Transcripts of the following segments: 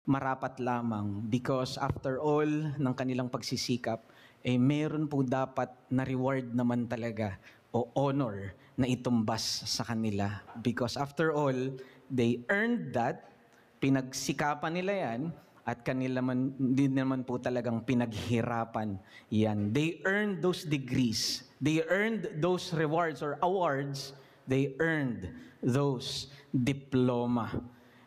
marapat lamang because after all ng kanilang pagsisikap, meron po dapat na reward naman talaga o honor na itumbas sa kanila. Because after all, they earned that, pinagsikapan nila yan, at kanila din naman po talagang pinaghirapan yan. They earned those degrees. They earned those rewards or awards. They earned those diploma.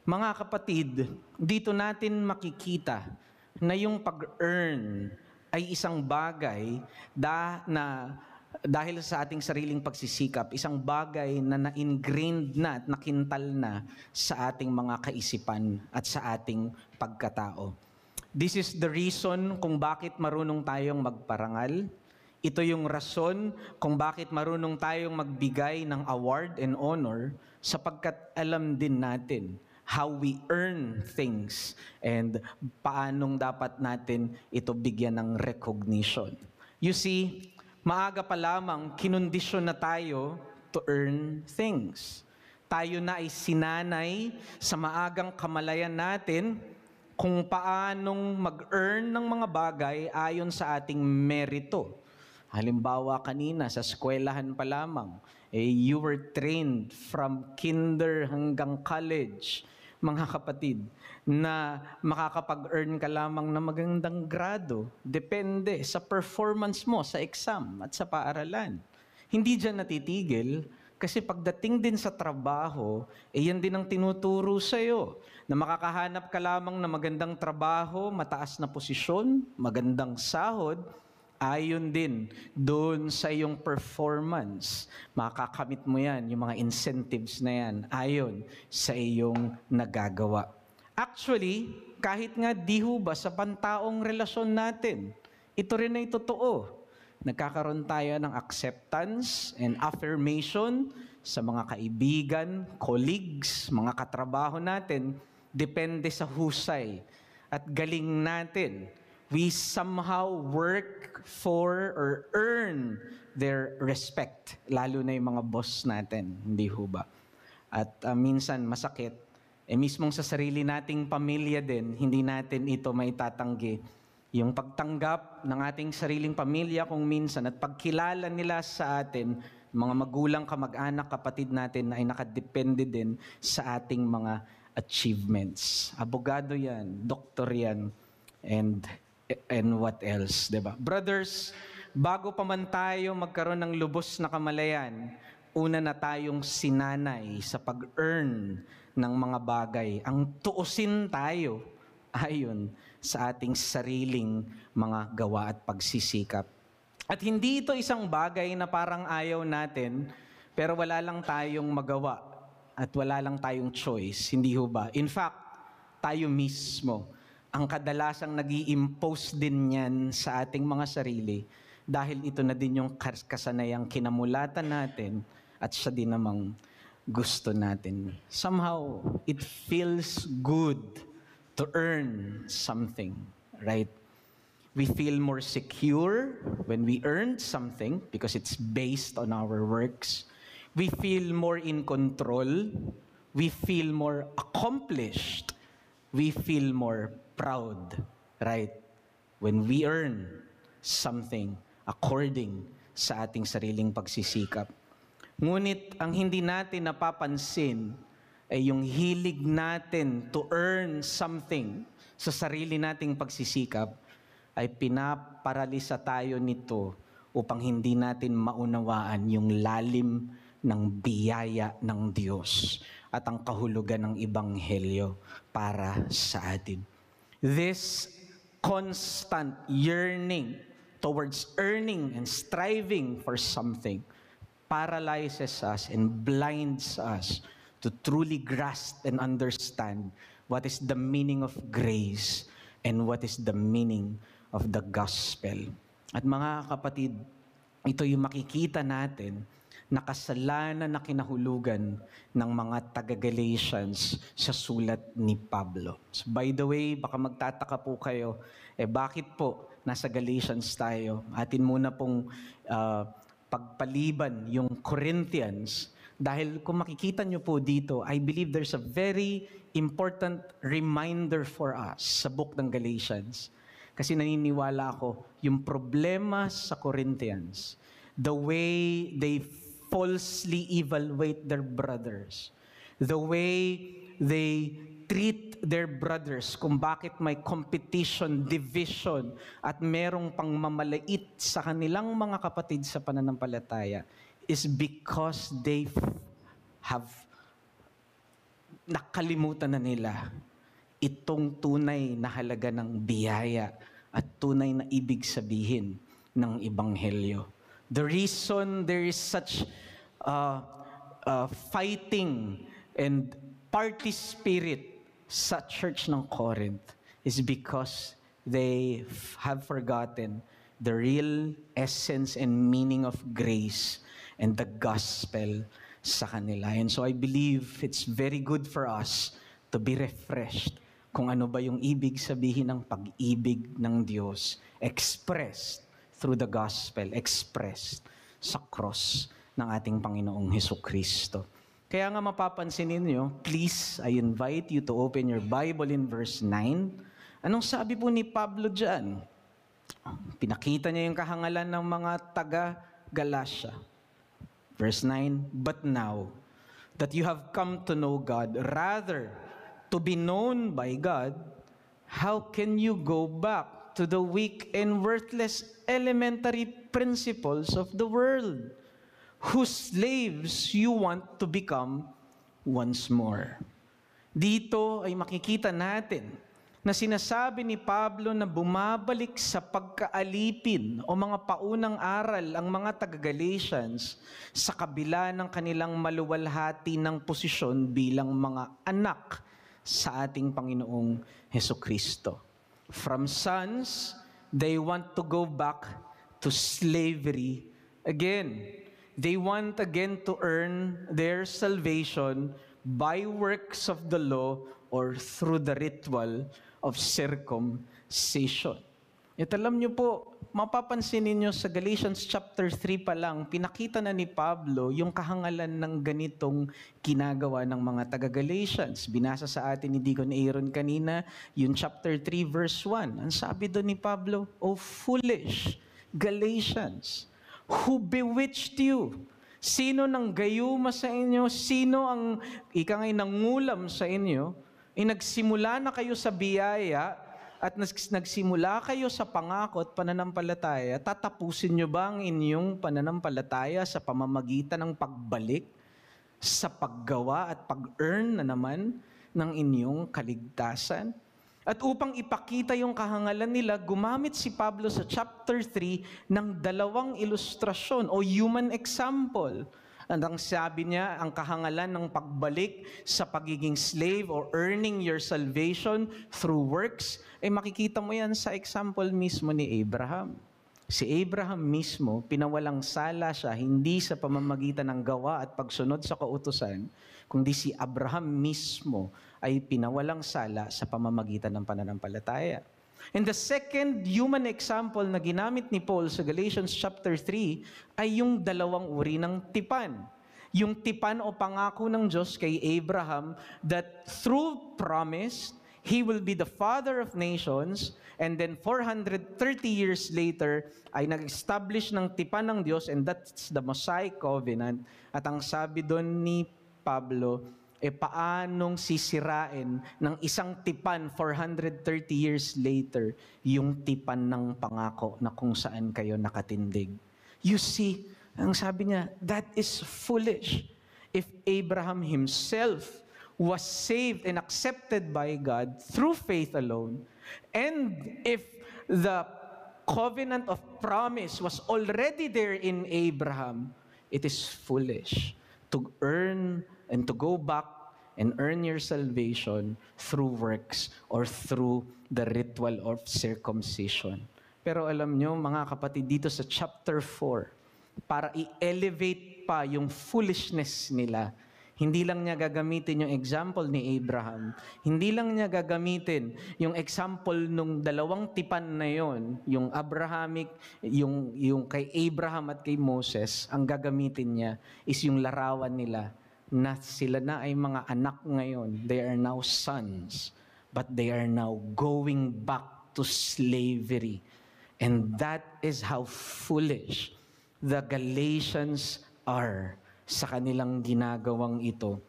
Mga kapatid, dito natin makikita na yung pag-earn ay isang bagay dahil sa ating sariling pagsisikap, isang bagay na na-ingrained na at nakintal na sa ating mga kaisipan at sa ating pagkatao. This is the reason kung bakit marunong tayong magparangal. Ito yung rason kung bakit marunong tayong magbigay ng award and honor, sapagkat alam din natin how we earn things and paanong dapat natin ito bigyan ng recognition. You see, maaga pa lamang kinondisyon na tayo to earn things. Tayo na ay sinanay sa maagang kamalayan natin kung paanong mag-earn ng mga bagay ayon sa ating merito. Halimbawa kanina sa eskwelahan pa lamang, you were trained from kinder hanggang college, mga kapatid, na makakapag-earn ka lamang ng magandang grado. Depende sa performance mo sa exam at sa paaralan. Hindi dyan natitigil, kasi pagdating din sa trabaho, yan din ang tinuturo sa'yo, na makakahanap ka lamang ng magandang trabaho, mataas na posisyon, magandang sahod, ayon din doon sa iyong performance. Makakamit mo yan, yung mga incentives na yan, ayon sa iyong nagagawa. Actually, kahit nga di ho ba sa pantaong relasyon natin, ito rin ay totoo. Nagkakaroon tayo ng acceptance and affirmation sa mga kaibigan, colleagues, mga katrabaho natin, depende sa husay at galing natin. We somehow work for or earn their respect, lalo na yung mga boss natin, hindi ho ba? At minsan masakit, mismong sa sarili nating pamilya din, hindi natin ito maitatanggi. Yung pagtanggap ng ating sariling pamilya kung minsan at pagkilala nila sa atin, mga magulang, kamag-anak, kapatid natin ay nakadepende din sa ating mga achievements. Abogado yan, doktor yan, and what else, diba? Brothers, bago pa man tayo magkaroon ng lubos na kamalayan, una na tayong sinanay sa pag-earn ng mga bagay. Ang tuusin tayo ayon sa ating sariling mga gawa at pagsisikap. At hindi ito isang bagay na parang ayaw natin, pero wala lang tayong magawa at wala lang tayong choice. Hindi ho ba? In fact, tayo mismo ang kadalasang nag-i-impose din yan sa ating mga sarili dahil ito na din yung kasanayang kinamulatan natin at siya din namang gusto natin. Somehow, it feels good to earn something, right? We feel more secure when we earn something because it's based on our works. We feel more in control. We feel more accomplished. We feel more proud, right? When we earn something according sa ating sariling pagsisikap. Ngunit ang hindi natin napapansin ay yung hilig natin to earn something sa sarili nating pagsisikap ay pinaparalisa tayo nito upang hindi natin maunawaan yung lalim ng biyaya ng Diyos at ang kahulugan ng Ebanghelyo para sa atin. This constant yearning towards earning and striving for something paralyzes us and blinds us to truly grasp and understand what is the meaning of grace and what is the meaning of the gospel. At mga kapatid, ito yung makikita natin na kasalanan na kinahulugan ng mga taga-Galatians sa sulat ni Pablo. So by the way, baka magtataka po kayo, bakit po nasa Galatians tayo? Atin muna pong pagpaliban yung Corinthians Dahil kung makikita nyo po dito, I believe there's a very important reminder for us sa book ng Galatians. Kasi naniniwala ako, yung problema sa Corinthians, the way they falsely evaluate their brothers, the way they treat their brothers, kung bakit may competition, division, at merong pangmamalait sa kanilang mga kapatid sa pananampalataya, is because they have nakalimutan na nila itong tunay na halaga ng biyaya at tunay na ibig sabihin ng Ebanghelyo. The reason there is such fighting and party spirit sa church ng Corinth is because they have forgotten the real essence and meaning of grace and the gospel sa kanila. And so I believe it's very good for us to be refreshed kung ano ba yung ibig sabihin ng pag-ibig ng Diyos expressed through the gospel, expressed sa cross ng ating Panginoong Hesukristo. Kaya nga mapapansin ninyo, please, I invite you to open your Bible in verse 9. Anong sabi po ni Pablo dyan? Pinakita niya yung kahangalan ng mga taga-Galatia. Verse 9, but now that you have come to know God, rather to be known by God, how can you go back to the weak and worthless elementary principles of the world, whose slaves you want to become once more? Dito ay makikita natin na sinasabi ni Pablo na bumabalik sa pagkaalipin o mga paunang aral ang mga taga-Galatians sa kabila ng kanilang maluwalhati ng posisyon bilang mga anak sa ating Panginoong Hesukristo. From sons, they want to go back to slavery again. They want again to earn their salvation by works of the law or through the ritual of circumcision. At alam niyo po, mapapansin ninyo sa Galatians chapter 3 pa lang, pinakita na ni Pablo yung kahangalan ng ganitong ginagawa ng mga taga-Galatians. Binasa sa atin ni Deacon Aaron kanina, yung chapter 3 verse 1. Ang sabi doon ni Pablo, "O foolish Galatians, who bewitched you?" Sino nang gayuma sa inyo? Sino ang ikangay nangulam sa inyo? Nagsimula na kayo sa biyaya at nagsimula kayo sa pangako at pananampalataya, tatapusin nyo ba ang inyong pananampalataya sa pamamagitan ng pagbalik, sa paggawa at pag-earn na naman ng inyong kaligtasan? At upang ipakita yung kahangalan nila, gumamit si Pablo sa chapter 3 ng dalawang ilustrasyon o human example. Ang sabi niya, ang kahangalan ng pagbalik sa pagiging slave or earning your salvation through works, makikita mo yan sa example mismo ni Abraham. Si Abraham mismo, pinawalang sala siya, hindi sa pamamagitan ng gawa at pagsunod sa kautusan, kundi si Abraham mismo ay pinawalang sala sa pamamagitan ng pananampalataya. And the second human example na ginamit ni Paul sa Galatians chapter 3 ay yung dalawang uri ng tipan. Yung tipan o pangako ng Diyos kay Abraham that through promise, he will be the father of nations, and then 430 years later ay nag-establish ng tipan ng Diyos, and that's the Mosaic Covenant. At ang sabi doon ni Pablo, paanong sisirain ng isang tipan 430 years later yung tipan ng pangako na kung saan kayo nakatindig. You see, ang sabi niya, that is foolish. If Abraham himself was saved and accepted by God through faith alone, and if the covenant of promise was already there in Abraham, it is foolish to earn and to go back and earn your salvation through works or through the ritual of circumcision. Pero alam nyo, mga kapatid, dito sa chapter 4, para i-elevate pa yung foolishness nila, hindi lang niya gagamitin yung example ni Abraham, hindi lang niya gagamitin yung example nung dalawang tipan na yon, yung Abrahamic, yung kay Abraham at kay Moses, ang gagamitin niya is yung larawan nila na sila na ay mga anak ngayon. They are now sons, but they are now going back to slavery. And that is how foolish the Galatians are sa kanilang ginagawang ito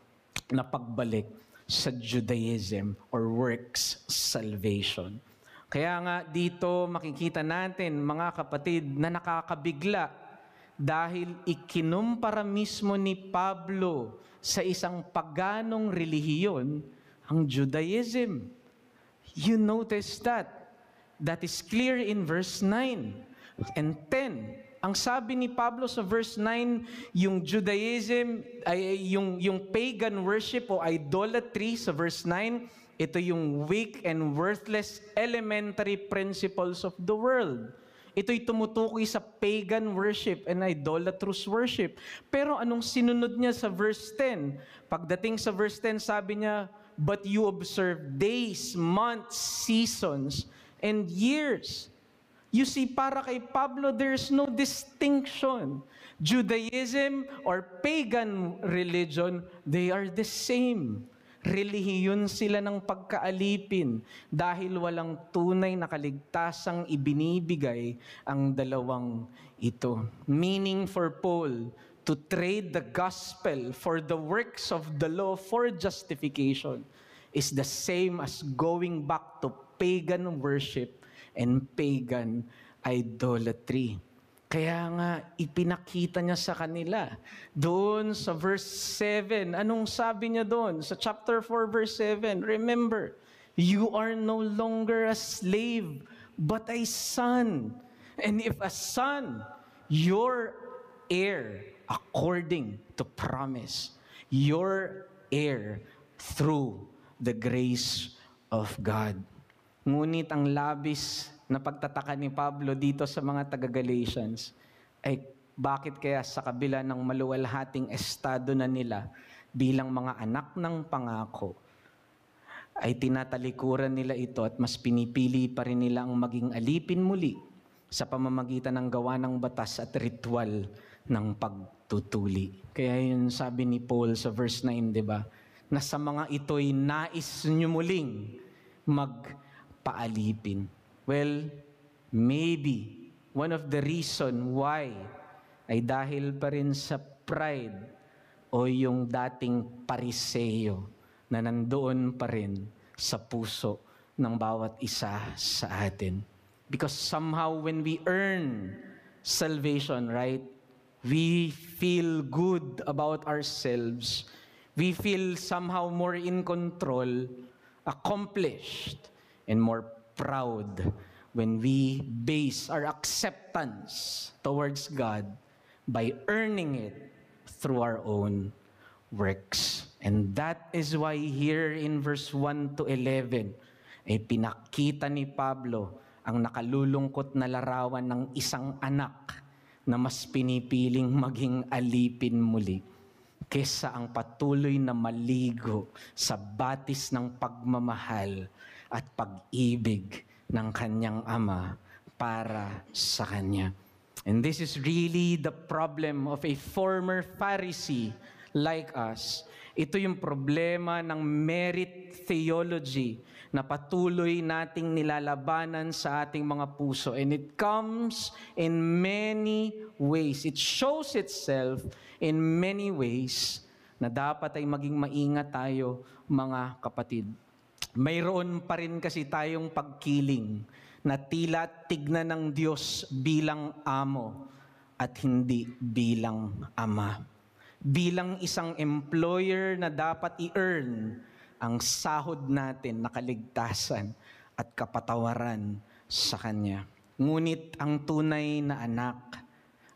na pagbalik sa Judaism or works salvation. Kaya nga dito makikita natin, mga kapatid, na nakakabigla dahil ikinumpara mismo ni Pablo sa isang paganong relihiyon ang Judaism. You notice that. That is clear in verse 9 and 10. Ang sabi ni Pablo sa verse 9, yung Judaism, ay yung pagan worship o idolatry sa verse 9, ito yung weak and worthless elementary principles of the world. Ito'y tumutukoy sa pagan worship and idolatrous worship. Pero anong sinunod niya sa verse 10? Pagdating sa verse 10, sabi niya, but you observe days, months, seasons, and years. You see, para kay Pablo, there's no distinction. Judaism or pagan religion, they are the same. Relihiyon sila ng pagkaalipin dahil walang tunay na kaligtasang ibinibigay ang dalawang ito. Meaning for Paul, to trade the gospel for the works of the law for justification is the same as going back to pagan worship and pagan idolatry. Kaya nga, ipinakita niya sa kanila. Doon sa verse 7, anong sabi niya doon? Sa chapter 4, verse 7, remember, you are no longer a slave, but a son. And if a son, your heir according to promise. Your heir through the grace of God. Ngunit ang labis na pagtataka ni Pablo dito sa mga taga-Galatians ay bakit kaya sa kabila ng maluwalhating estado na nila bilang mga anak ng pangako ay tinatalikuran nila ito at mas pinipili pa rin nila ang maging alipin muli sa pamamagitan ng gawa ng batas at ritual ng pagtutuli. Kaya yun sabi ni Paul sa verse 9, di ba? Na sa mga ito'y nais nyo muling magpaalipin. Well, maybe one of the reason why ay dahil pa rin sa pride o yung dating pariseo na nandoon pa rin sa puso ng bawat isa sa atin. Because somehow when we earn salvation, right, we feel good about ourselves. We feel somehow more in control, accomplished, and more proud when we base our acceptance towards God by earning it through our own works. And that is why here in verse 1 to 11, ay pinakita ni Pablo ang nakalulungkot na larawan ng isang anak na mas pinipiling maging alipin muli kesa ang patuloy na maligo sa batis ng pagmamahal at pag-ibig ng kanyang ama para sa kanya. And this is really the problem of a former Pharisee like us. Ito yung problema ng merit theology na patuloy nating nilalabanan sa ating mga puso. And it comes in many ways. It shows itself in many ways na dapat ay maging maingat tayo, mga kapatid. Mayroon pa rin kasi tayong pagkiling na tila tignan ng Diyos bilang amo at hindi bilang ama. Bilang isang employer na dapat i-earn ang sahod natin na kaligtasan at kapatawaran sa Kanya. Ngunit ang tunay na anak,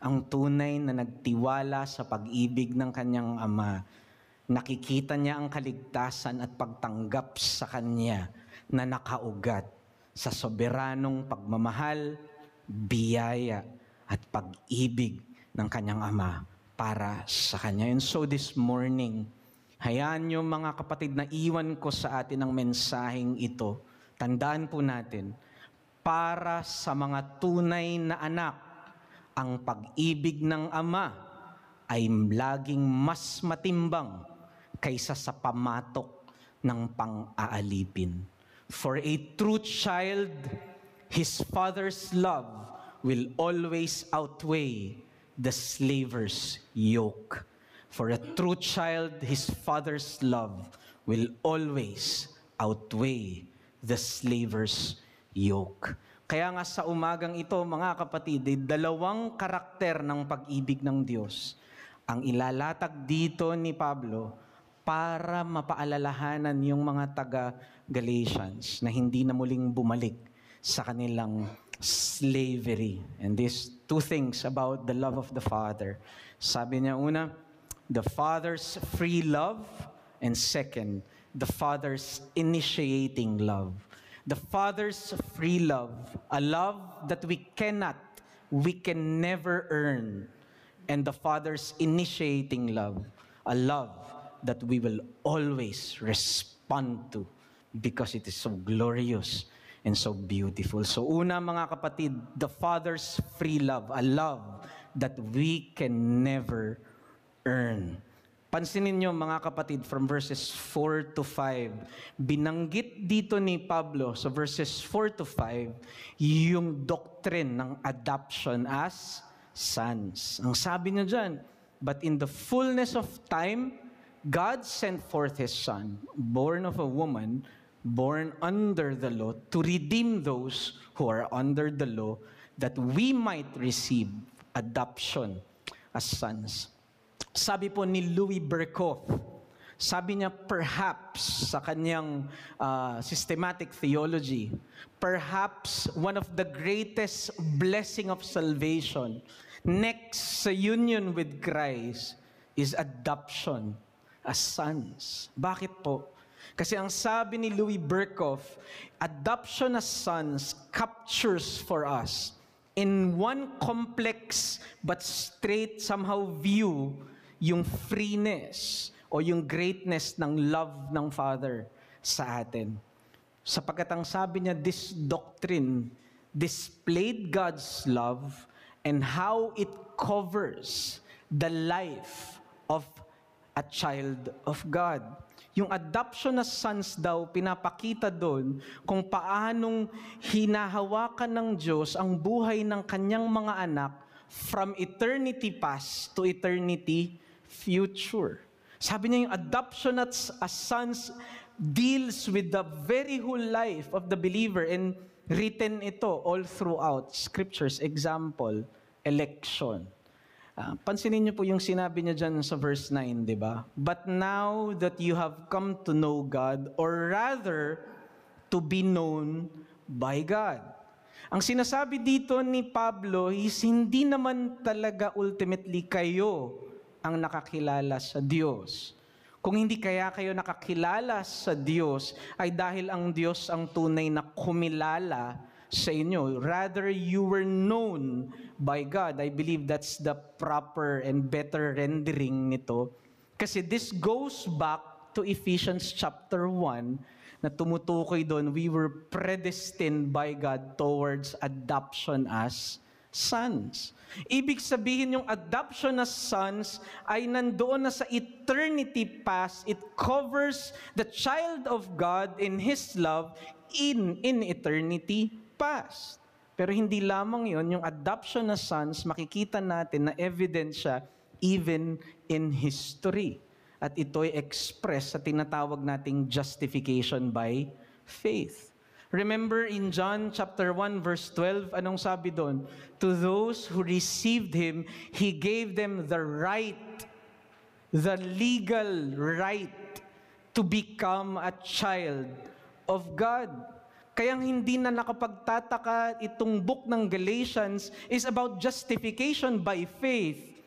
ang tunay na nagtiwala sa pag-ibig ng kanyang ama, nakikita niya ang kaligtasan at pagtanggap sa Kanya na nakaugat sa soberanong pagmamahal, biyaya at pag-ibig ng kanyang ama para sa Kanya. And so this morning, hayaan niyo mga kapatid na iwan ko sa atin ang mensaheng ito. Tandaan po natin, para sa mga tunay na anak, ang pag-ibig ng ama ay laging mas matimbang kaysa sa pamatok ng pang-aalipin. For a true child, his father's love will always outweigh the slaver's yoke. For a true child, his father's love will always outweigh the slaver's yoke. Kaya nga sa umagang ito, mga kapatid, dalawang karakter ng pag-ibig ng Diyos ang ilalatag dito ni Pablo para mapaalalahanan yung mga taga-Galatians na hindi na muling bumalik sa kanilang slavery. And these two things about the love of the Father. Sabi niya una, the Father's free love, and second, the Father's initiating love. The Father's free love, a love that we can never earn. And the Father's initiating love, a love that we will always respond to because it is so glorious and so beautiful. So una, mga kapatid, the Father's free love, a love that we can never earn. Pansinin niyo, mga kapatid, from verses 4 to 5, binanggit dito ni Pablo sa verses 4 to 5 yung doctrine ng adoption as sons. Ang sabi niya dyan, but in the fullness of time, God sent forth His Son, born of a woman, born under the law, to redeem those who are under the law, that we might receive adoption as sons. Sabi po ni Louis Berkhof, sabi niya perhaps sa kanyang systematic theology, perhaps one of the greatest blessing of salvation next sa union with Christ is adoption as sons. Bakit po? Kasi ang sabi ni Louis Berkhof, adoption as sons captures for us in one complex but straight somehow view yung freeness o yung greatness ng love ng Father sa atin. Sapagkat ang sabi niya, this doctrine displayed God's love and how it covers the life of a child of God. Yung adoption as sons daw, pinapakita doon kung paanong hinahawakan ng Diyos ang buhay ng kanyang mga anak from eternity past to eternity future. Sabi niya yung adoption as sons deals with the very whole life of the believer, and written ito all throughout scriptures. Example, election. Pansinin niyo po yung sinabi niya dyan sa verse 9, di ba? But now that you have come to know God, or rather, to be known by God. Ang sinasabi dito ni Pablo is hindi naman talaga ultimately kayo ang nakakilala sa Diyos. Kung hindi kaya kayo nakakilala sa Diyos, ay dahil ang Diyos ang tunay na kumilala sa inyo. Rather, you were known by God. I believe that's the proper and better rendering nito. Kasi this goes back to Ephesians chapter 1 na tumutukoy doon, we were predestined by God towards adoption as sons. Ibig sabihin yung adoption as sons ay nandoon na sa eternity past. It covers the child of God in His love in eternity past. Pero hindi lamang yon, yung adoption as sons, makikita natin na evidence siya even in history. At ito'y express sa tinatawag nating justification by faith. Remember in John chapter 1 verse 12, anong sabi doon? To those who received Him, He gave them the right, the legal right to become a child of God. Kaya hindi na nakapagtataka itong book ng Galatians is about justification by faith.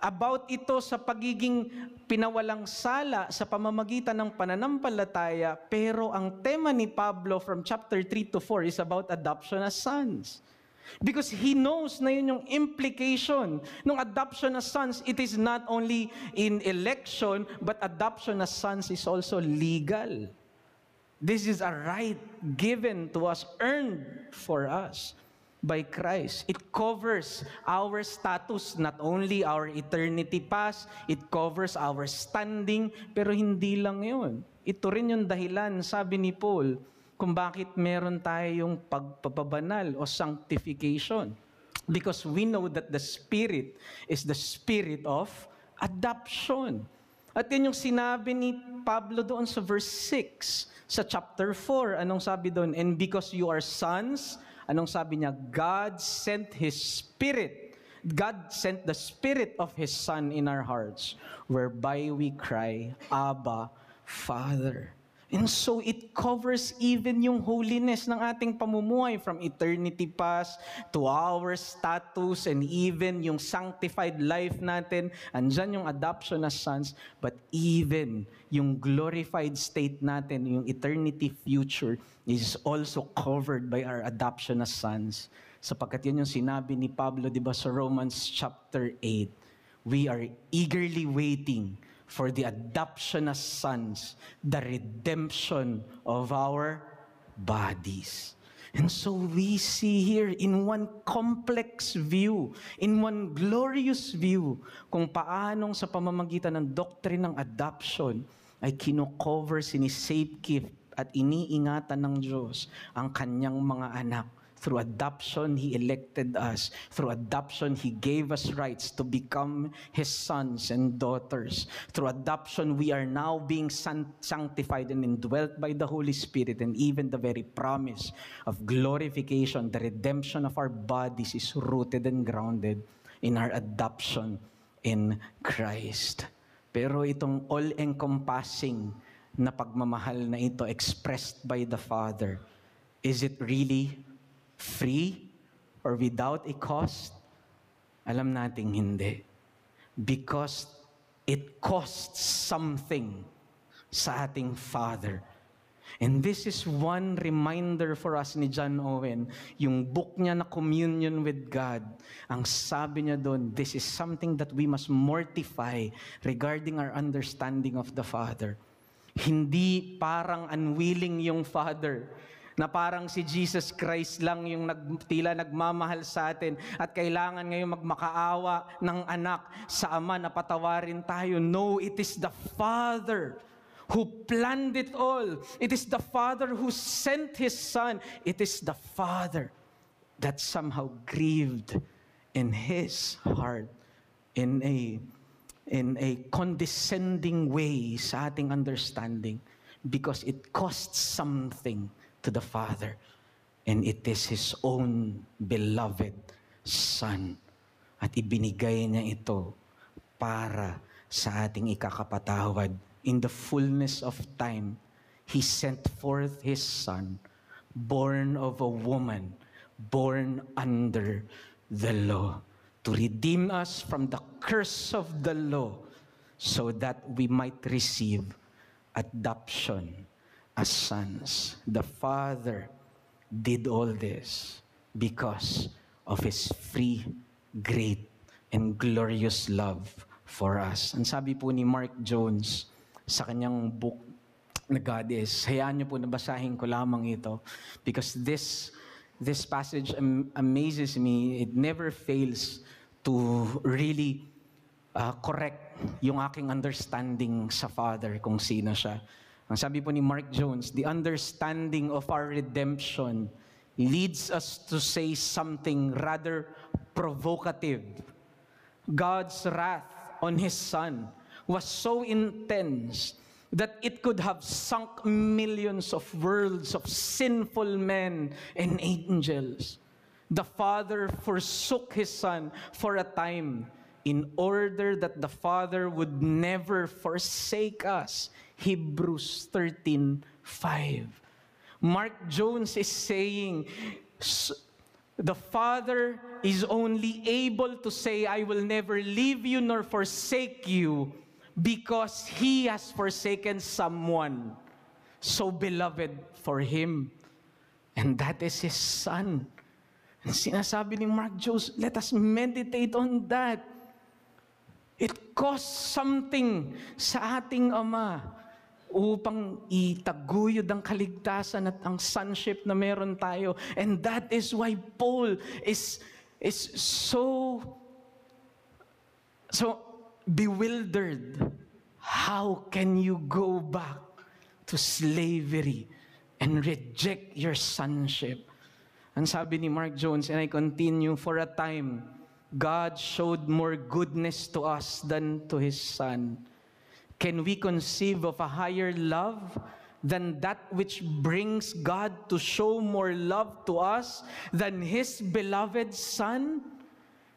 About ito sa pagiging pinawalang sala sa pamamagitan ng pananampalataya, pero ang tema ni Pablo from chapter 3 to 4 is about adoption as sons. Because he knows na yun yung implication ng adoption as sons. It is not only in election, but adoption as sons is also legal. This is a right given to us, earned for us. by Christ. It covers our status, not only our eternity past, it covers our standing, pero hindi lang yun. Ito rin yung dahilan, sabi ni Paul, kung bakit meron tayong pagpapabanal o sanctification. Because we know that the Spirit is the Spirit of adoption. At yan yung sinabi ni Pablo doon sa verse 6, sa chapter 4. Anong sabi doon? And because you are sons, anong sabi niya? God sent His Spirit. God sent the Spirit of His Son in our hearts, whereby we cry, Abba, Father. And so it covers even yung holiness ng ating pamumuhay from eternity past to our status and even yung sanctified life natin. Andyan yung adoption as sons, but even yung glorified state natin, yung eternity future is also covered by our adoption as sons. Sapagkat yun yung sinabi ni Pablo, di ba, sa Romans chapter 8, we are eagerly waiting for the adoption as sons, the redemption of our bodies. And so we see here in one complex view, in one glorious view, kung paanong sa pamamagitan ng doctrine ng adoption ay kino-cover, sinisafekeep at iniingatan ng Diyos ang kanyang mga anak. Through adoption, He elected us. Through adoption, He gave us rights to become His sons and daughters. Through adoption, we are now being sanctified and indwelt by the Holy Spirit, and even the very promise of glorification, the redemption of our bodies is rooted and grounded in our adoption in Christ. Pero itong all-encompassing na pagmamahal na ito expressed by the Father, is it really free or without a cost? Alam nating hindi. Because it costs something sa ating Father. And this is one reminder for us ni John Owen, yung book niya na Communion with God. Ang sabi niya doon, this is something that we must mortify regarding our understanding of the Father. Hindi parang unwilling yung Father, na parang si Jesus Christ lang yung tila nagmamahal sa atin at kailangan ngayon magmakaawa ng anak sa Ama na patawarin tayo. No, it is the Father who planned it all. It is the Father who sent His Son. It is the Father that somehow grieved in His heart in a condescending way sa ating understanding, because it costs something to the Father, and it is His own beloved Son. At ibinigay niya ito para sa ating ikakapatawad. In the fullness of time, He sent forth His Son, born of a woman, born under the law, to redeem us from the curse of the law, so that we might receive adoption as sons. The Father did all this because of His free, great, and glorious love for us. Ang sabi po ni Mark Jones sa kanyang book na God Is, hayaan niyo po na basahin ko lamang ito, because this passage amazes me. It never fails to really correct yung aking understanding sa Father, kung sino siya. Ang sabi po ni Mark Jones, the understanding of our redemption leads us to say something rather provocative. God's wrath on His Son was so intense that it could have sunk millions of worlds of sinful men and angels. The Father forsook His Son for a time in order that the Father would never forsake us. Hebrews 13:5. Mark Jones is saying, the Father is only able to say, I will never leave you nor forsake you, because He has forsaken someone so beloved for Him. And that is His Son. And sinasabi ni Mark Jones, let us meditate on that. It costs something sa ating Ama. upang itaguyod ang kaligtasan at ang sonship na meron tayo. And that is why Paul is so bewildered. How can you go back to slavery and reject your sonship? Ang sabi ni Mark Jones, and I continue, for a time, God showed more goodness to us than to His Son. Can we conceive of a higher love than that which brings God to show more love to us than His beloved Son?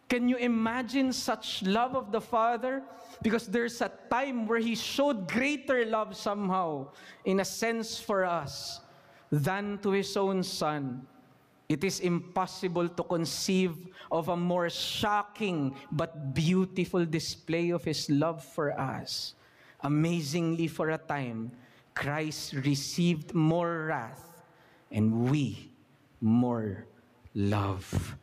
Can you imagine such love of the Father? Because there's a time where He showed greater love somehow, in a sense for us, than to His own Son. It is impossible to conceive of a more shocking but beautiful display of His love for us. Amazingly, for a time, Christ received more wrath and we more love.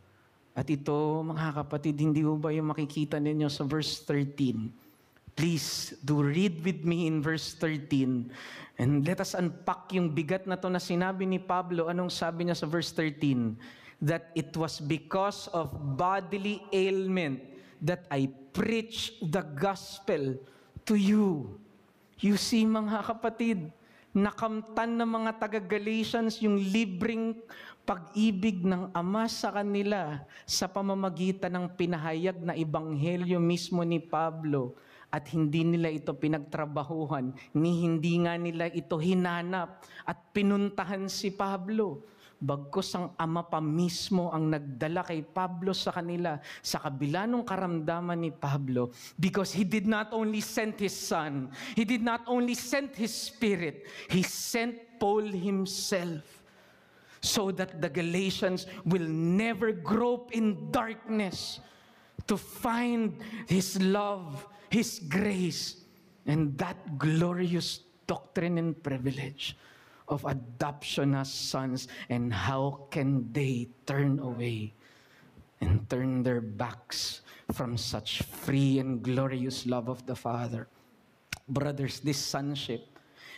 At ito, mga kapatid, hindi ba yung makikita ninyo sa verse 13? Please, do read with me in verse 13. And let us unpack yung bigat na to na sinabi ni Pablo. Anong sabi niya sa verse 13? That it was because of bodily ailment that I preach the gospel to you. You see, mga kapatid, nakamtan ng mga taga-Galatians yung libreng pag-ibig ng Ama sa kanila sa pamamagitan ng pinahayag na ebanghelyo mismo ni Pablo. At hindi nila ito pinagtrabahuhan, ni hindi nga nila ito hinanap at pinuntahan si Pablo. Bagkus ang Ama pa mismo ang nagdala kay Pablo sa kanila sa kabila ng karamdaman ni Pablo, because He did not only send His Son, He did not only send His Spirit, He sent Paul himself, so that the Galatians will never grope in darkness to find His love, His grace, and that glorious doctrine and privilege of adoption as sons. And how can they turn away and turn their backs from such free and glorious love of the Father? Brothers, this sonship,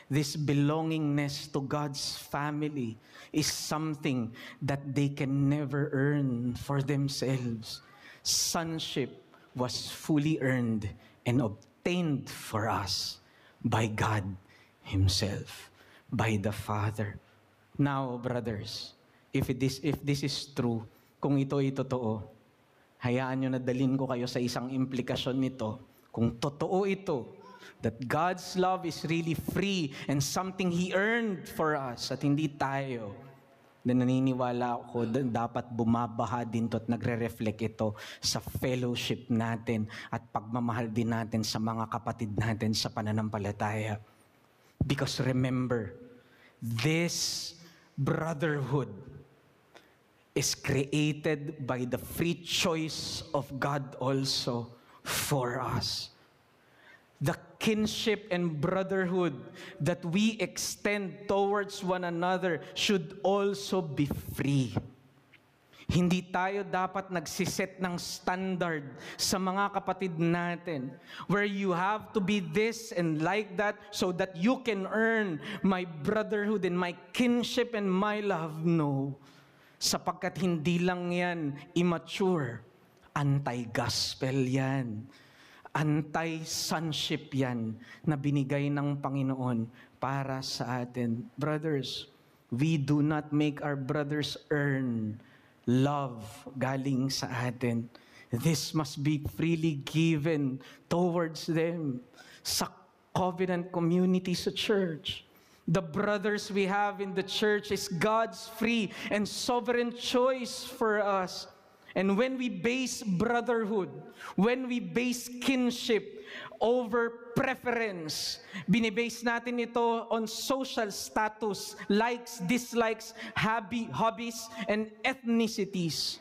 this belongingness to God's family is something that they can never earn for themselves. Sonship was fully earned and obtained for us by God Himself, by the Father. Now, brothers, if this is true, kung ito ay totoo, hayaan nyo na dalhin ko kayo sa isang implikasyon nito. Kung totoo ito, that God's love is really free and something He earned for us at hindi tayo, then naniniwala ako dapat bumabaha din to at nagre-reflect ito sa fellowship natin at pagmamahal din natin sa mga kapatid natin sa pananampalataya. Because remember, this brotherhood is created by the free choice of God also for us. The kinship and brotherhood that we extend towards one another should also be free. Hindi tayo dapat nagsiset ng standard sa mga kapatid natin where you have to be this and like that so that you can earn my brotherhood and my kinship and my love. No. Sapagkat hindi lang yan immature. Anti-gospel yan. Anti-sonship yan na binigay ng Panginoon para sa atin. Brothers, we do not make our brothers earn love galing sa atin. This must be freely given towards them sa covenant community sa church. The brothers we have in the church is God's free and sovereign choice for us. And when we base brotherhood, when we base kinship over preference, binibase natin ito on social status, likes, dislikes, hobbies, and ethnicities.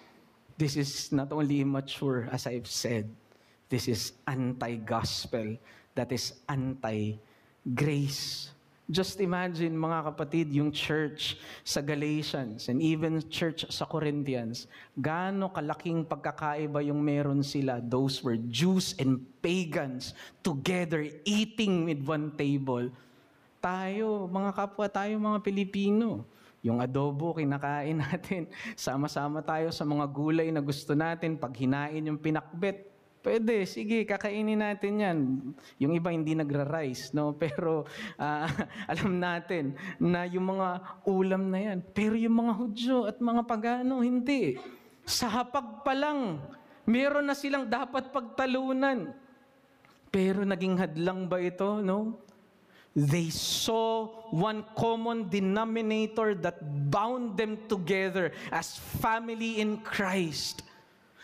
This is not only immature, as I've said, this is anti-gospel, that is anti-grace. Just imagine, mga kapatid, yung church sa Galatians and even church sa Corinthians, gaano kalaking pagkakaiba yung meron sila. Those were Jews and pagans together eating with one table. tayo, mga kapwa tayo, mga Pilipino. Yung adobo, kinakain natin. Sama-sama tayo sa mga gulay na gusto natin. Pag hinain yung pinakbet, pwede, sige, kakainin natin yan. Yung iba hindi nagra-rice, no? Pero alam natin na yung mga ulam na yan. Pero yung mga Hudyo at mga pagano, hindi. Sa hapag pa lang, meron na silang dapat pagtalunan. Pero naging hadlang ba ito, no? They saw one common denominator that bound them together as family in Christ.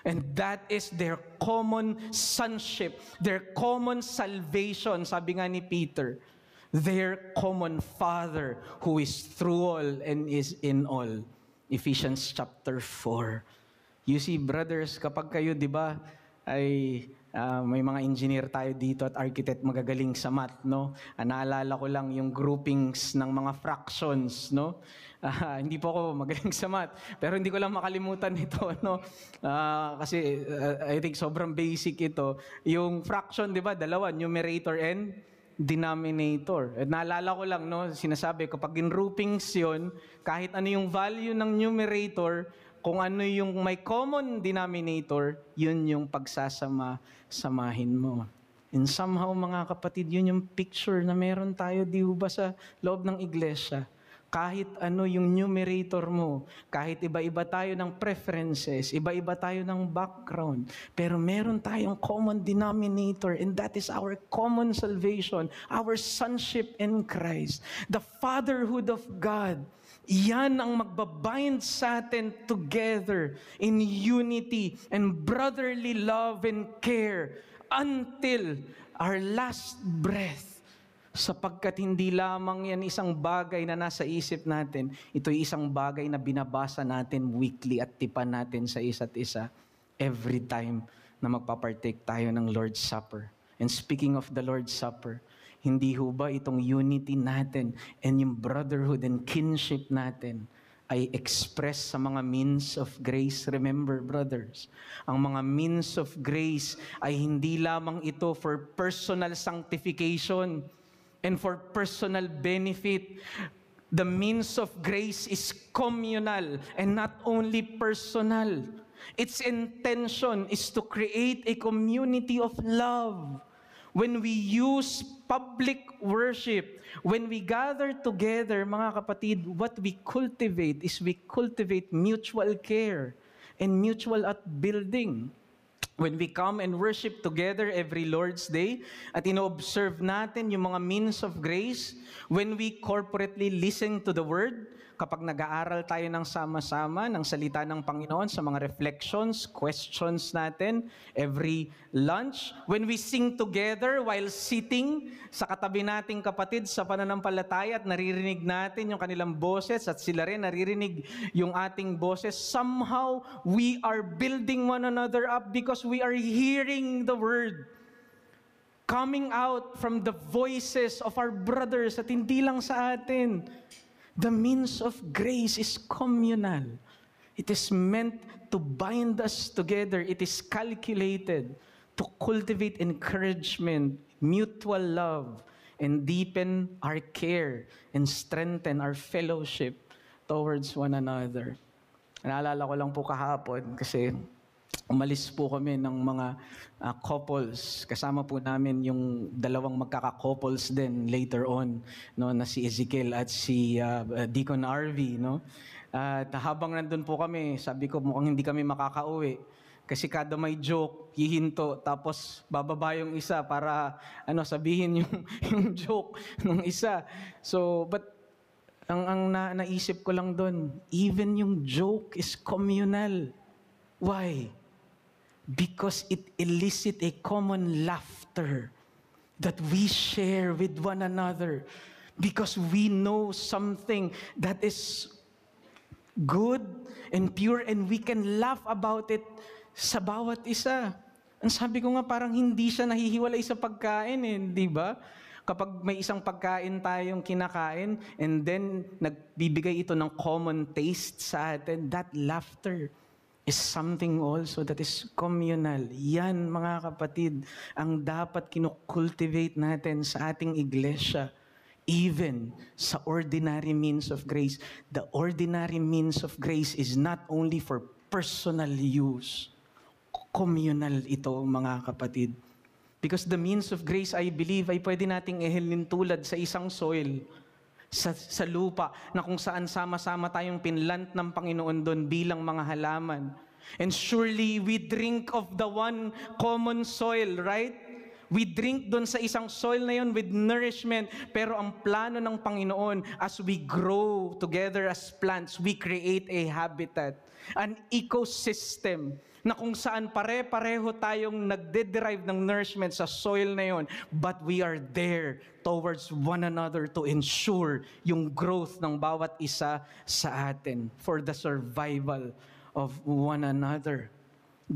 And that is their common sonship, their common salvation, sabi nga ni Peter, their common Father who is through all and is in all. Ephesians chapter 4. You see, brothers, kapag kayo, di ba, ay may mga engineer tayo dito at architect magagaling sa math, no? Naalala ko lang yung groupings ng mga fractions, no? Hindi po ako magaling sa math, pero hindi ko lang makalimutan ito, no? Kasi I think sobrang basic ito. Yung fraction, di ba, dalawa, numerator and denominator. At naalala ko lang, no, sinasabi, kapag in groupings yun, kahit ano yung value ng numerator, kung ano yung may common denominator, yun yung pagsasama-samahin mo. And somehow, mga kapatid, yun yung picture na meron tayo, di ba, sa loob ng iglesia. Kahit ano yung numerator mo, kahit iba-iba tayo ng preferences, iba-iba tayo ng background, pero meron tayong common denominator, and that is our common salvation, our sonship in Christ, the fatherhood of God. Yan ang magbabind sa atin together in unity and brotherly love and care until our last breath. Sapagkat hindi lamang yan isang bagay na nasa isip natin, ito'y isang bagay na binabasa natin weekly at tipan natin sa isa't isa every time na magpapartake tayo ng Lord's Supper. And speaking of the Lord's Supper, hindi ho ba itong unity natin and yung brotherhood and kinship natin ay express sa mga means of grace? Remember, brothers, ang mga means of grace ay hindi lamang ito for personal sanctification and for personal benefit. The means of grace is communal and not only personal. Its intention is to create a community of love. When we use public worship, when we gather together, mga kapatid, what we cultivate is we cultivate mutual care and mutual upbuilding. When we come and worship together every Lord's Day at ino-observe natin yung mga means of grace, when we corporately listen to the Word, kapag nag-aaral tayo ng sama-sama ng salita ng Panginoon sa mga reflections, questions natin, every lunch, when we sing together while sitting sa katabi nating kapatid sa pananampalataya at naririnig natin yung kanilang boses at sila rin naririnig yung ating boses, somehow we are building one another up because we are hearing the Word coming out from the voices of our brothers at hindi lang sa atin. The means of grace is communal. It is meant to bind us together. It is calculated to cultivate encouragement, mutual love, and deepen our care and strengthen our fellowship towards one another. Naalala ko lang po kahapon kasi umalis po kami ng mga couples. Kasama po namin yung dalawang magkaka-couples din later on, no, na si Ezekiel at si Deacon RV, no? At habang nandun po kami, sabi ko mukhang hindi kami makakauwi. Kasi kada may joke, hihinto, tapos bababa yung isa para sabihin yung joke ng isa. So, but ang naisip ko lang doon, even yung joke is communal. Why? Because it elicits a common laughter that we share with one another. Because we know something that is good and pure and we can laugh about it sa bawat isa. Ang sabi ko nga parang hindi siya nahihiwalay sa pagkain di ba? Kapag may isang pagkain tayong kinakain and then nagbibigay ito ng common taste sa atin, that laughter is something also that is communal. Yan, mga kapatid, ang dapat kinukultivate natin sa ating iglesia. Even sa ordinary means of grace, the ordinary means of grace is not only for personal use. Communal ito, mga kapatid. Because the means of grace, I believe, ay pwede nating ihalin tulad sa isang soil, sa lupa, na kung saan sama-sama tayong pinlant ng Panginoon doon bilang mga halaman. And surely we drink of the one common soil, right? We drink doon sa isang soil na yun with nourishment. Pero ang plano ng Panginoon, as we grow together as plants, we create a habitat, an ecosystem, na kung saan pare-pareho tayong nagde-derive ng nourishment sa soil na yun, but we are there towards one another to ensure yung growth ng bawat isa sa atin for the survival of one another.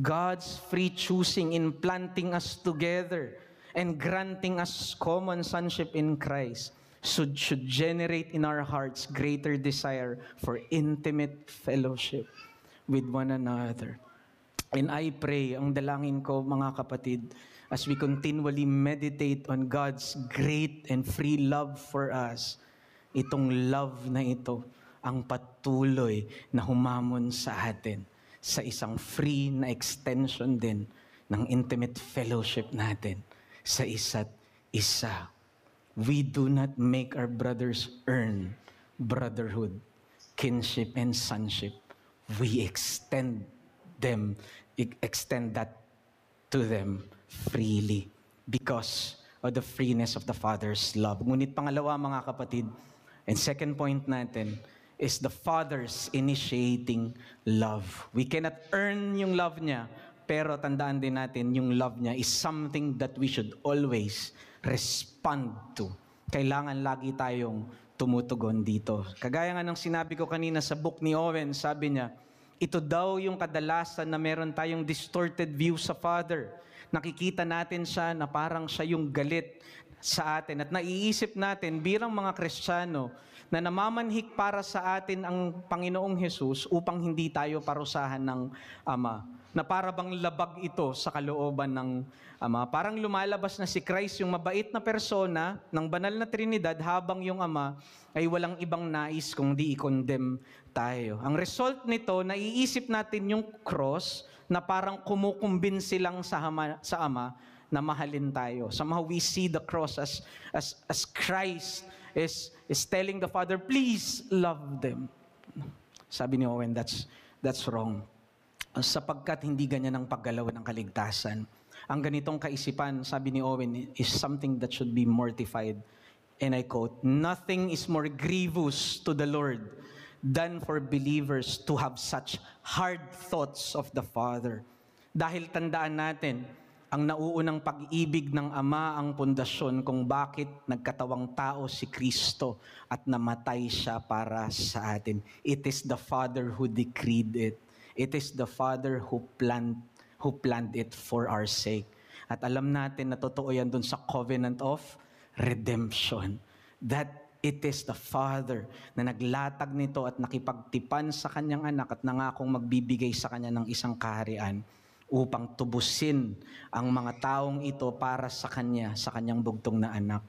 God's free choosing in planting us together and granting us common sonship in Christ should generate in our hearts greater desire for intimate fellowship with one another. And I pray, ang dalangin ko, mga kapatid, as we continually meditate on God's great and free love for us, itong love na ito ang patuloy na humamon sa atin sa isang free na extension din ng intimate fellowship natin sa isa't isa. We do not make our brothers earn brotherhood, kinship, and sonship. We extend that to them freely because of the freeness of the Father's love. Ngunit pangalawa, mga kapatid, and second point natin, is the Father's initiating love. We cannot earn yung love niya, pero tandaan din natin, yung love niya is something that we should always respond to. Kailangan lagi tayong tumutugon dito. Kagaya nga ng sinabi ko kanina sa book ni Owen, sabi niya, ito daw yung kadalasan na meron tayong distorted view sa Father. Nakikita natin siya na parang siya yung galit sa atin. At naiisip natin bilang mga Kristiyano na namamanhik para sa atin ang Panginoong Hesus upang hindi tayo parusahan ng Ama. Na para bang labag ito sa kalooban ng Ama. Parang lumalabas na si Christ, yung mabait na persona ng banal na Trinidad, habang yung Ama ay walang ibang nais kung di i-condemn tayo. Ang result nito, naiisip natin yung cross na parang kumukumbinsi lang sa Ama na mahalin tayo. Somehow we see the cross as Christ is telling the Father, please love them. Sabi ni Owen, that's wrong. Sapagkat hindi ganyan ang paggalaw ng kaligtasan. Ang ganitong kaisipan, sabi ni Owen, is something that should be mortified. And I quote, nothing is more grievous to the Lord than for believers to have such hard thoughts of the Father. Dahil tandaan natin, ang nauunang pag-ibig ng Ama ang pundasyon kung bakit nagkatawang tao si Kristo at namatay siya para sa atin. It is the Father who decreed it. It is the Father who planned it for our sake. At alam natin na totoo yan dun sa covenant of redemption. That it is the Father na naglatag nito at nakipagtipan sa kanyang anak at nangakong magbibigay sa kanya ng isang kaharian upang tubusin ang mga taong ito para sa kanya, sa kanyang bugtong na anak,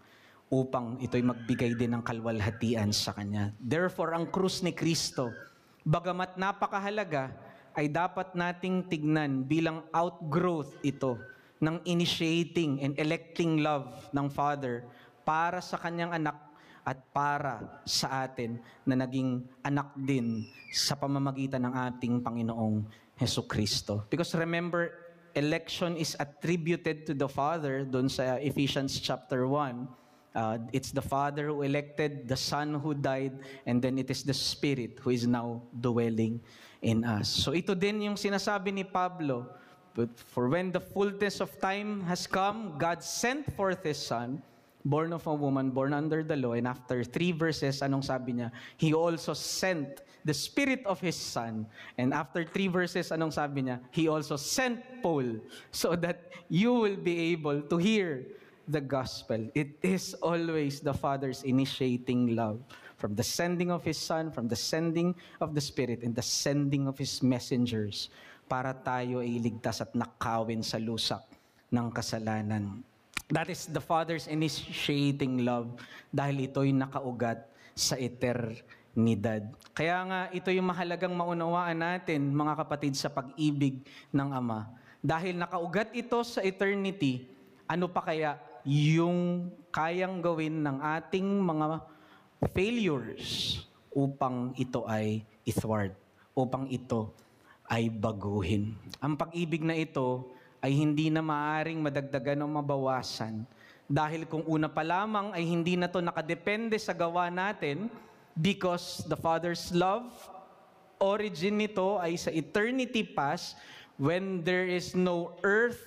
upang ito'y magbigay din ng kalwalhatian sa kanya. Therefore, ang krus ni Kristo, bagamat napakahalaga, ay dapat nating tignan bilang outgrowth ito ng initiating and electing love ng Father para sa kanyang anak at para sa atin na naging anak din sa pamamagitan ng ating Panginoong Jesucristo. Because remember, election is attributed to the Father doon sa Ephesians chapter 1. It's the Father who elected, the Son who died, and then it is the Spirit who is now dwelling in us. So ito din yung sinasabi ni Pablo, but for when the fullness of time has come, God sent forth His Son, born of a woman, born under the law, and after 3 verses, anong sabi niya? He also sent the Spirit of His Son. And after 3 verses, anong sabi niya? He also sent Paul so that you will be able to hear the gospel. It is always the Father's initiating love. From the sending of His Son, from the sending of the Spirit, and the sending of His messengers para tayo ay iligtas at nakawin sa lusak ng kasalanan. That is the Father's initiating love dahil ito'y nakaugat sa eternidad. Kaya nga, ito yung mahalagang maunawaan natin, mga kapatid, sa pag-ibig ng Ama. Dahil nakaugat ito sa eternity, ano pa kaya yung kayang gawin ng ating mga failures upang ito ay ithwart, upang ito ay baguhin. Ang pag-ibig na ito ay hindi na maaaring madagdagan o mabawasan. Dahil kung una pa lamang ay hindi na to nakadepende sa gawa natin, because the Father's love, origin nito ay sa eternity past, when there is no earth,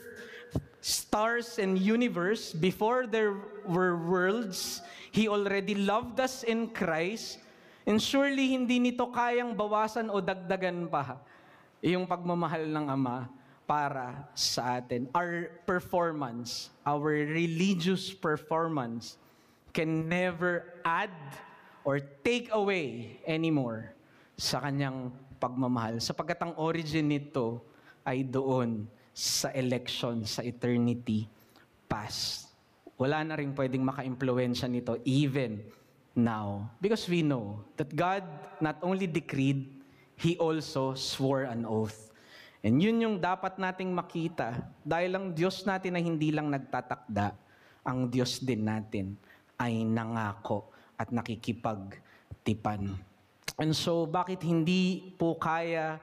stars, and universe, before there were worlds, He already loved us in Christ, and surely hindi nito kayang bawasan o dagdagan pa yung pagmamahal ng Ama para sa atin. Our performance, our religious performance can never add or take away anymore sa kanyang pagmamahal. Sapagkat ang origin nito ay doon sa election, sa eternity past. Wala na rin pwedeng maka-impluwensya nito even now. Because we know that God not only decreed, He also swore an oath. And yun yung dapat nating makita dahil ang Diyos natin ay hindi lang nagtatakda, ang Diyos din natin ay nangako at nakikipagtipan. And so, ba't hindi po kaya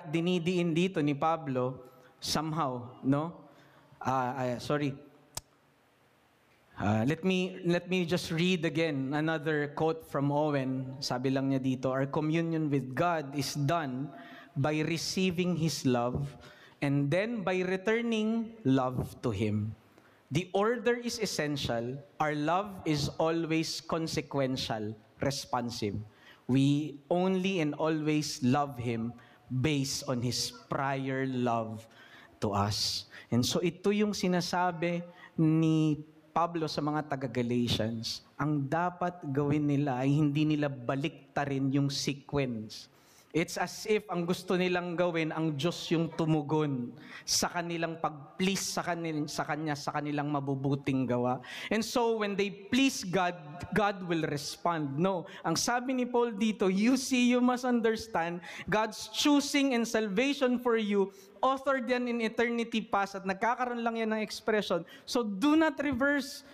dinidiin dito ni Pablo somehow, no? Let me just read again another quote from Owen. Sabi lang niya dito, our communion with God is done by receiving His love and then by returning love to Him. The order is essential. Our love is always consequential, responsive. We only and always love Him based on His prior love to us. And so ito yung sinasabi ni Pablo sa mga taga-Galatians. Ang dapat gawin nila ay hindi nila baliktarin yung sequence. It's as if ang gusto nilang gawin, ang Diyos yung tumugon sa kanilang pag-please sa Kanya, sa kanilang mabubuting gawa. And so, when they please God, God will respond. No. Ang sabi ni Paul dito, you must understand, God's choosing and salvation for you, authored yan in eternity past, at nagkakaroon lang yan ng expression. So, do not reverse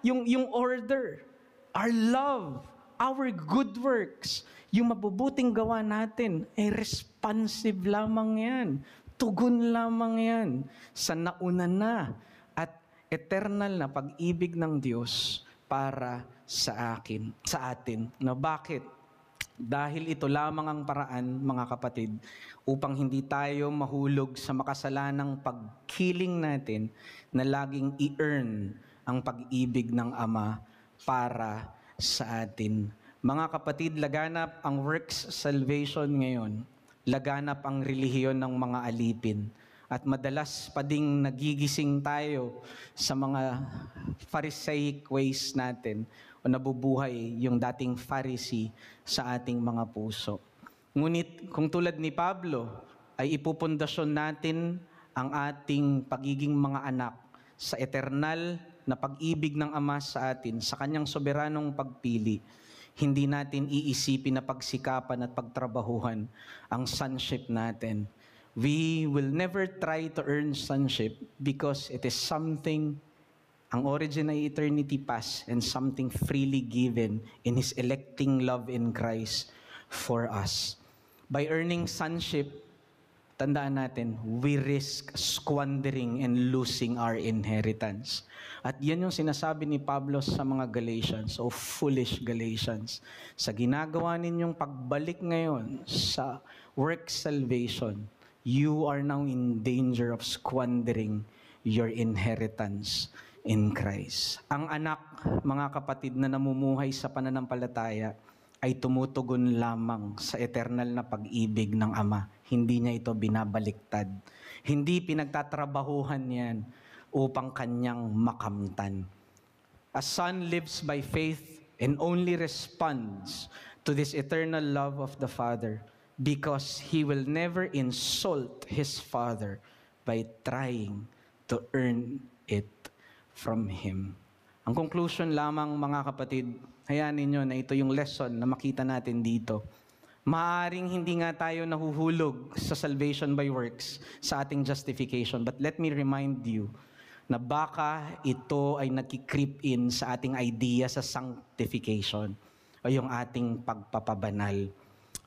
yung order. Our love, our good works, yung mabubuting gawa natin, responsive lamang yan. Tugon lamang yan sa nauna na at eternal na pag-ibig ng Diyos para sa atin. Na bakit? Dahil ito lamang ang paraan, mga kapatid, upang hindi tayo mahulog sa makasalanang pagkiling natin na laging i-earn ang pag-ibig ng Ama para sa atin. Mga kapatid, laganap ang works salvation ngayon. Laganap ang relihiyon ng mga alipin. At madalas pa ding nagigising tayo sa mga Pharisaic ways natin o nabubuhay yung dating Pharisee sa ating mga puso. Ngunit kung tulad ni Pablo, ay ipupundasyon natin ang ating pagiging mga anak sa eternal na pag-ibig ng Ama sa atin, sa Kanyang soberanong pagpili. Hindi natin iisipin na pagsikapan at pagtrabahuhan ang sonship natin. We will never try to earn sonship because it is something, ang origin ay eternity past, and something freely given in His electing love in Christ for us. By earning sonship, tandaan natin, we risk squandering and losing our inheritance. At yan yung sinasabi ni Pablo sa mga Galatians, o foolish Galatians. Sa ginagawa ninyong pagbalik ngayon sa work salvation, you are now in danger of squandering your inheritance in Christ. Ang anak, mga kapatid, na namumuhay sa pananampalataya ay tumutugon lamang sa eternal na pag-ibig ng Ama. Hindi niya ito binabaliktad. Hindi pinagtatrabahuhan yan upang kanyang makamtan. A son lives by faith and only responds to this eternal love of the Father because he will never insult his Father by trying to earn it from Him. Ang conclusion lamang, mga kapatid, hayaan ninyo na ito yung lesson na makita natin dito. Maaring hindi nga tayo nahuhulog sa salvation by works, sa ating justification. But let me remind you na baka ito ay nagki-creep in sa ating idea sa sanctification o yung ating pagpapabanal.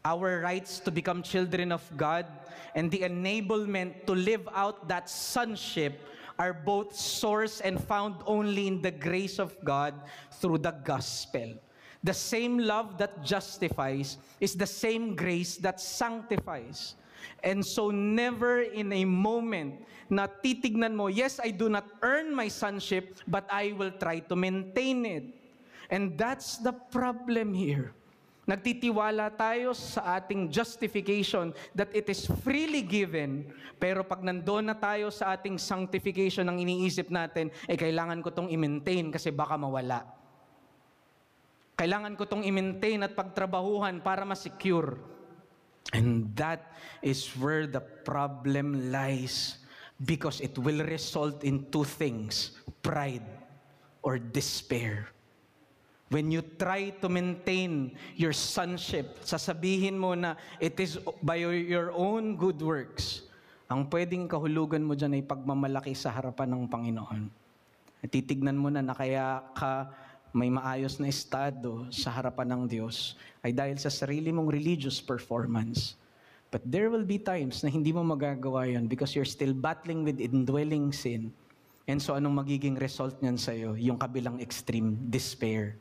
Our rights to become children of God and the enablement to live out that sonship are both sourced and found only in the grace of God through the gospel. The same love that justifies is the same grace that sanctifies. And so never in a moment na titignan mo, yes, I do not earn my sonship, but I will try to maintain it. And that's the problem here. Nagtitiwala tayo sa ating justification that it is freely given, pero pag nandoon na tayo sa ating sanctification, ang iniisip natin, kailangan ko tong i-maintain kasi baka mawala. Kailangan ko tong i-maintain at pagtrabahuhan para ma-secure. And that is where the problem lies, because it will result in two things: pride or despair. When you try to maintain your sonship, sasabihin mo na it is by your own good works. Ang pwedeng kahulugan mo dyan ay pagmamalaki sa harapan ng Panginoon. At titignan mo na kaya ka may maayos na estado sa harapan ng Diyos ay dahil sa sarili mong religious performance. But there will be times na hindi mo magagawa yan because you're still battling with indwelling sin. And so anong magiging result niyan sa'yo? Yung kabilang extreme, despair.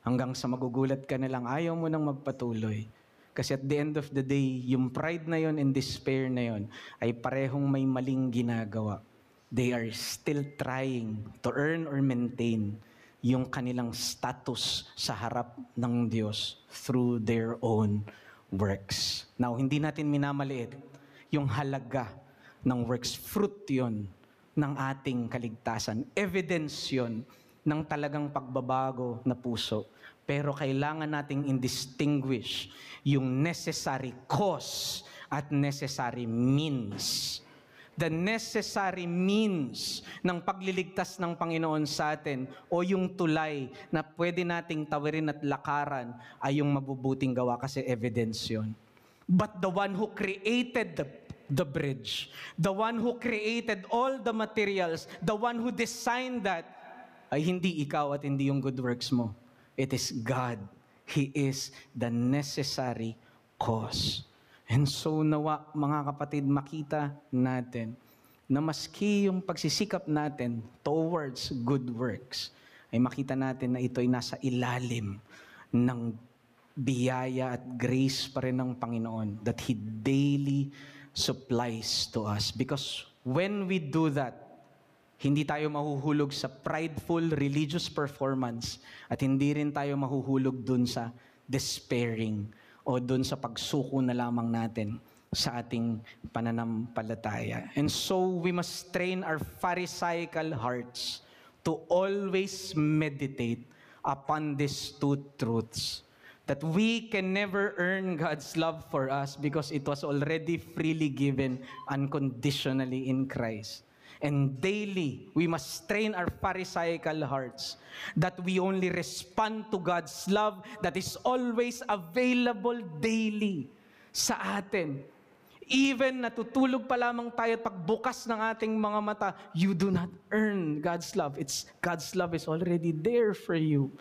Hanggang sa magugulat ka na lang, ayaw mo nang magpatuloy. Kasi at the end of the day, yung pride na yon and despair na yon ay parehong may maling ginagawa. They are still trying to earn or maintain yung kanilang status sa harap ng Diyos through their own works. Now, hindi natin minamaliit yung halaga ng works. Fruit yun ng ating kaligtasan. Evidence yun ng talagang pagbabago na puso. Pero kailangan nating indistinguish yung necessary cause at necessary means. The necessary means ng pagliligtas ng Panginoon sa atin o yung tulay na pwede nating tawirin at lakaran ay yung mabubuting gawa kasi evidence yun. But the one who created the bridge, the one who created all the materials, the one who designed that, ay hindi ikaw at hindi yung good works mo. It is God. He is the necessary cause. And so nawa, mga kapatid, makita natin na maski yung pagsisikap natin towards good works, ay makita natin na ito ay nasa ilalim ng biyaya at grace pa rin ng Panginoon that He daily supplies to us. Because when we do that, hindi tayo mahuhulog sa prideful religious performance at hindi rin tayo mahuhulog dun sa despairing o dun sa pagsuko na lamang natin sa ating pananampalataya. And so we must train our Pharisaical hearts to always meditate upon these two truths. That we can never earn God's love for us because it was already freely given unconditionally in Christ. And daily, we must train our Pharisaical hearts that we only respond to God's love that is always available daily sa atin. Even natutulog pa lamang tayo at pagbukas ng ating mga mata, you do not earn God's love. God's love is already there for you.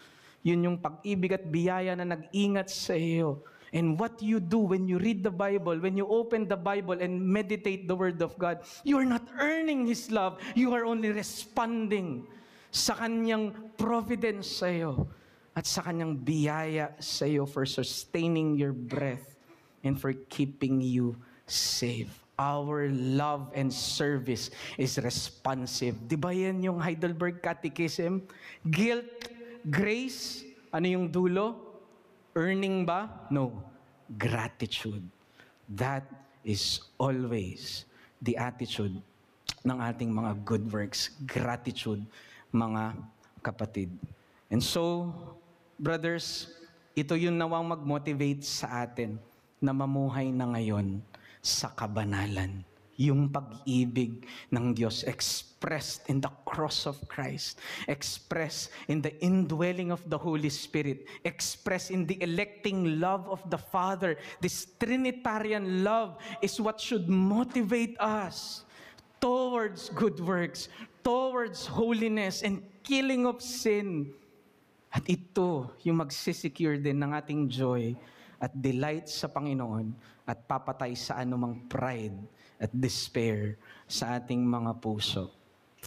Yun yung pag-ibig at biyaya na nag-ingat sa iyo. And what you do when you read the Bible, when you open the Bible and meditate the Word of God, you are not earning His love. You are only responding sa Kanyang providence sa iyo at sa Kanyang biyaya sa iyo for sustaining your breath and for keeping you safe. Our love and service is responsive. Di ba yan yung Heidelberg Catechism? Guilt, grace, ano yung dulo? Earning ba? No. Gratitude. That is always the attitude ng ating mga good works. Gratitude, mga kapatid. And so, brothers, ito yung nawang mag-motivate sa atin na mamuhay na ngayon sa kabanalan. yung pag-ibig ng Diyos expressed in the cross of Christ, expressed in the indwelling of the Holy Spirit, expressed in the electing love of the Father. This Trinitarian love is what should motivate us towards good works, towards holiness and killing of sin. At ito yung magsisecure din ng ating joy at delight sa Panginoon at papatay sa anumang pride at despair sa ating mga puso.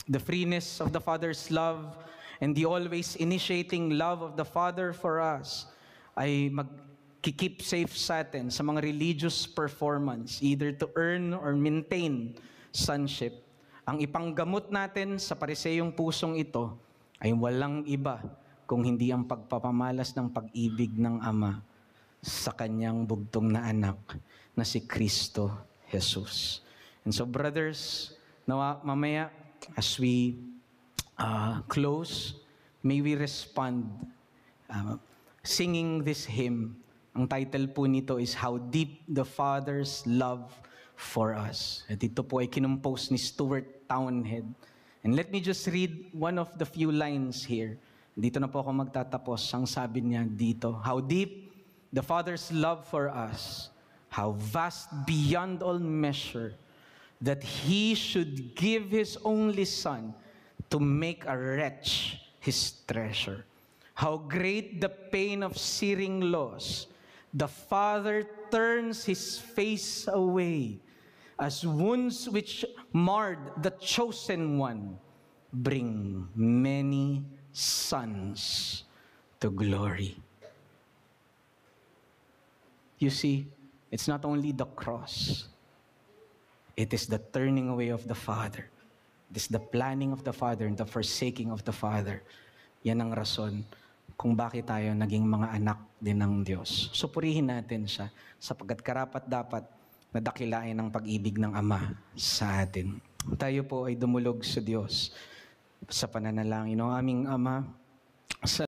The freeness of the Father's love and the always initiating love of the Father for us ay mag-keep safe sa atin sa mga religious performance, either to earn or maintain sonship. Ang ipanggamot natin sa pariseyong pusong ito ay walang iba kung hindi ang pagpapamalas ng pag-ibig ng Ama sa kanyang bugtong na anak na si Kristo Jesus. And so brothers, mamaya as we close, may we respond singing this hymn. Ang title po nito is How Deep the Father's Love for Us. At ito po ay kinumpose ni Stuart Townhead. And let me just read one of the few lines here. Dito na po ako magtatapos. Ang sabi niya dito, how deep the Father's love for us, how vast beyond all measure, that He should give His only Son to make a wretch His treasure. How great the pain of searing loss, the Father turns His face away, as wounds which marred the chosen one bring many sons to glory. You see, it's not only the cross. It is the turning away of the Father. It is the planning of the Father and the forsaking of the Father. Yan ang rason kung bakit tayo naging mga anak din ng Diyos. So purihin natin siya sapagkat karapat-dapat na dakilain ang pag-ibig ng Ama sa atin. Tayo po ay dumulog sa Diyos sa pananalangin. O aming Ama, sa